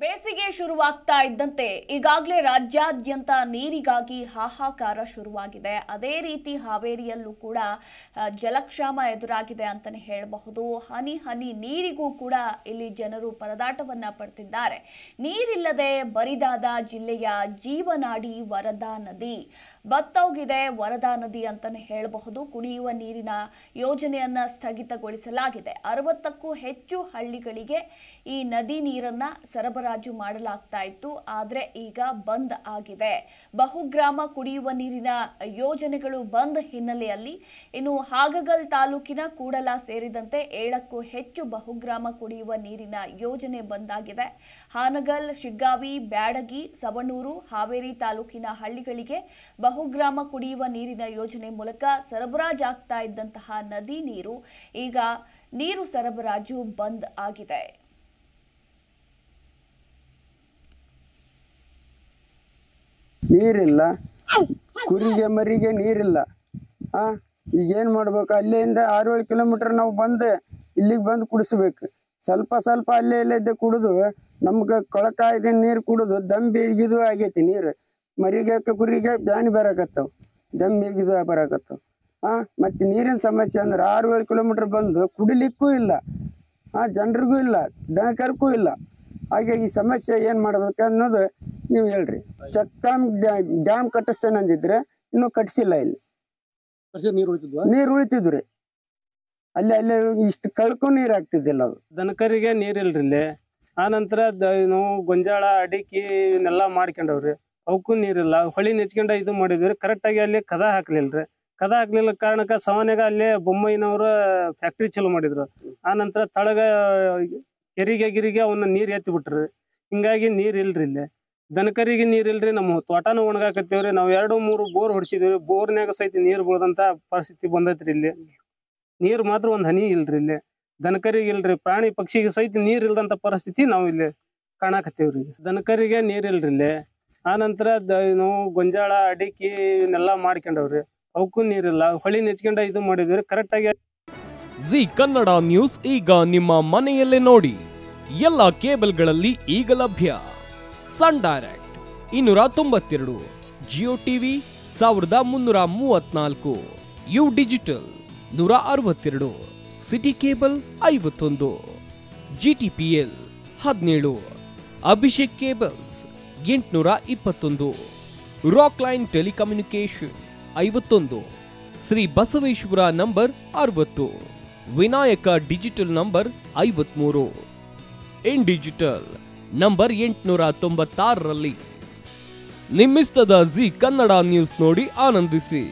ಬೇಸಿಗೆ ಶುರುವಾಗ್ತಾ ಇದ್ದಂತೆ ಈಗಾಗಲೇ ರಾಜ್ಯಾದ್ಯಂತ ನೀರಿಗಾಗಿ ಹಾಹಾಕಾರ ಶುರುವಾಗಿದೆ. ಅದೇ ರೀತಿ ಹಾವೇರಿಯಲ್ಲೂ ಕೂಡ ಜಲಕ್ಷಾಮ ಎದುರಾಗಿದೆ ಅಂತಾನೆ ಹೇಳಬಹುದು. ಹನಿ ಹನಿ ನೀರಿಗೂ ಕೂಡ ಇಲ್ಲಿ ಜನರು ಪರದಾಟವನ್ನ ಪಡ್ತಿದ್ದಾರೆ. ನೀರಿಲ್ಲದೆ ಬರಿದಾದ ಜಿಲ್ಲೆಯ ಜೀವನಾಡಿ ವರದಾ ನದಿ ಬತ್ತೋಗಿದೆ. ವರದಾ ನದಿ ಅಂತಾನೆ ಹೇಳಬಹುದು. ಕುಡಿಯುವ ನೀರಿನ ಯೋಜನೆಯನ್ನ ಸ್ಥಗಿತಗೊಳಿಸಲಾಗಿದೆ. 60ಕ್ಕೂ ಹೆಚ್ಚು ಹಳ್ಳಿಗಳಿಗೆ ಈ ನದಿ ನೀರನ್ನ ಸರಬರಾಜು ಮಾಡಲಾಗ್ತಾ ಇತ್ತು. ಆದರೆ ಈಗ ಬಂದ್ ಆಗಿದೆ. ಬಹುಗ್ರಾಮ ಕುಡಿಯುವ ನೀರಿನ ಯೋಜನೆಗಳು ಬಂದ್ ಹಿನ್ನೆಲೆಯಲ್ಲಿ ಇನ್ನು ಹಾಗಗಲ್ ತಾಲೂಕಿನ ಕೂಡಲ ಸೇರಿದಂತೆ 7ಕ್ಕೂ ಹೆಚ್ಚು ಬಹುಗ್ರಾಮ ಕುಡಿಯುವ ನೀರಿನ ಯೋಜನೆ ಬಂದ್ ಆಗಿದೆ. ಹಾನಗಲ್, ಶಿಗ್ಗಾವಿ, ಬ್ಯಾಡಗಿ, ಸವಣೂರು, ಹಾವೇರಿ ತಾಲೂಕಿನ ಹಳ್ಳಿಗಳಿಗೆ ಬಹುಗ್ರಾಮ ಕುಡಿಯುವ ನೀರಿನ ಯೋಜನೆ ಮೂಲಕ ಸರಬರಾಜಾಗ್ತಾ ಇದ್ದಂತಹ ನದಿ ನೀರು ಈಗ ನೀರು ಸರಬರಾಜು ಬಂದ್ ಆಗಿದೆ. ನೀರಿಲ್ಲ, ಕುರಿಗೆ ಮರಿಗೆ ನೀರಿಲ್ಲ. ಈಗೇನು ಮಾಡ್ಬೇಕು? ಅಲ್ಲಿಂದ 6-7 ಕಿಲೋಮೀಟರ್ ನಾವು ಬಂದು ಇಲ್ಲಿಗೆ ಬಂದು ಕುಡಿಸ್ಬೇಕು. ಸ್ವಲ್ಪ ಸ್ವಲ್ಪ ಅಲ್ಲೇ ಇಲ್ಲೇ ಕುಡಿದು ನಮ್ಗೆ ಕೊಳಕಾಯ್ದ ನೀರು ಕುಡಿದು ದಮ್ ಬಿಗಿದು ಆಗೈತಿ. ನೀರು ಮರಿಗೆ ಕುರಿಗೆ ಬ್ಯಾನಿ ಬರಾಕತ್ತಾವ, ದಮ್ ಬಿಗಿದು ಬರಾಕತ್ತಾವ. ಮತ್ತೆ ನೀರಿನ ಸಮಸ್ಯೆ ಅಂದ್ರೆ 6-7 ಕಿಲೋಮೀಟರ್ ಬಂದು ಕುಡಿಲಿಕ್ಕೂ ಇಲ್ಲ, ಜನರಿಗೂ ಇಲ್ಲ, ದನಕರ್ಗೂ ಇಲ್ಲ. ಹಾಗೆ ಈ ಸಮಸ್ಯೆ ಏನು ಮಾಡ್ಬೇಕು ಅನ್ನೋದು ನೀವು ಹೇಳ್ರಿ. ಚಕ್ಕಾಮ್ ಡ್ಯಾಮ್ ಕಟ್ಟಿಸ್ತೇನೆ ಅಂದಿದ್ರೆ ಇನ್ನೂ ಕಟ್ಸಿಲ್ಲ. ಇಲ್ಲಿ ನೀರು ಉಳಿತಿದ್ರಿ, ಅಲ್ಲೇ ಇಷ್ಟು ಕಳ್ಕೊ ನೀರ್ ಆಗ್ತಿದ್ದಿಲ್ಲ. ಅದು ದನಕರಿಗೆ ನೀರಿಲ್ರಿ ಇಲ್ಲಿ. ಆ ನಂತರ ಗೊಂಜಾಳ, ಅಡಿಕೆ ಇವನ್ನೆಲ್ಲ ಮಾಡ್ಕೊಂಡವ್ರಿ. ಅವಕ್ಕೂ ನೀರಿಲ್ಲ. ಹೊಳಿ ನೆಚ್ಕೊಂಡ ಇದು ಮಾಡಿದ್ವಿ. ಕರೆಕ್ಟ್ ಆಗಿ ಅಲ್ಲಿ ಕದ ಹಾಕ್ಲಿಲ್ರಿ. ಕದ ಹಾಕ್ಲಿಲ್ಲ ಕಾರಣಕ್ಕ ಸವನ್ಯಾಗ ಅಲ್ಲಿ ಬೊಮ್ಮಯ್ಯನವ್ರ ಫ್ಯಾಕ್ಟ್ರಿ ಚಲೋ ಮಾಡಿದ್ರು. ಆ ನಂತರ ತಳಗ ಕೆರಿಗೆ ಗಿರಿಗೆ ಅವನ್ನ ನೀರ್ ಎತ್ತಿ ಬಿಟ್ರಿ. ಹಿಂಗಾಗಿ ನೀರ್ ಇಲ್ರಿ ಇಲ್ಲಿ. ದನಕರಿಗೆ ನೀರ್ ಇಲ್ರಿ. ನಮ್ಮ ತೋಟನೂ ಒಣಗಾಕತ್ತೇವ್ರಿ. ನಾವು 2-3 ಬೋರ್ ಹೊಡ್ಸಿದ್ವಿ. ಬೋರ್ನ್ಯಾಗ ಸಹಿತ ನೀರ್ ಬೀಳದಂತ ಪರಿಸ್ಥಿತಿ ಬಂದೈತ್ರಿ. ಇಲ್ಲಿ ನೀರ್ ಮಾತ್ರ ಒಂದ್ ಹನಿ ಇಲ್ರಿ. ಇಲ್ಲಿ ದನಕರಿಗೆ ಇಲ್ರಿ. ಪ್ರಾಣಿ ಪಕ್ಷಿಗೆ ಸಹಿತ ನೀರ್ ಇಲ್ದಂತ ಪರಿಸ್ಥಿತಿ ನಾವು ಇಲ್ಲಿ ಕಾಣಕತ್ತೇವ್ರಿ. ದನಕರಿಗೆ ನೀರ್ ಇಲ್ರಿ ಇಲ್ಲಿ. ಆ ನಂತರ ಗೊಂಜಾಳ, ಅಡಿಕೆ ಇವನ್ನೆಲ್ಲ ಮಾಡ್ಕೊಂಡವ್ರಿ. ಅವಕ್ಕೂ ನೀರಿಲ್ಲ. ಹೊಳಿ ನೆಚ್ಕೊಂಡ ಇದು ಮಾಡಿದ್ವಿ. ಕರೆಕ್ಟ್ ಆಗಿ ಜಿ ಕನ್ನಡ ನ್ಯೂಸ್ ಈಗ ನಿಮ್ಮ ಮನೆಯಲ್ಲೇ ನೋಡಿ. ಎಲ್ಲ ಕೇಬಲ್ಗಳಲ್ಲಿ ಈಗ ಲಭ್ಯ. Sun Direct 292, Jio TV 1334, U digital 162, city cable 51, GTPL 17, Abhishek cables 821, rock line telecommunication 51, Shri Basaveshwara number 60, Vinayaka digital number 53, in digital number 896ರಲ್ಲಿ. ನಿಮ್ಮಿಸ್ತದ ಜಿ ಕನ್ನಡ ನ್ಯೂಸ್ ನೋಡಿ ಆನಂದಿಸಿ.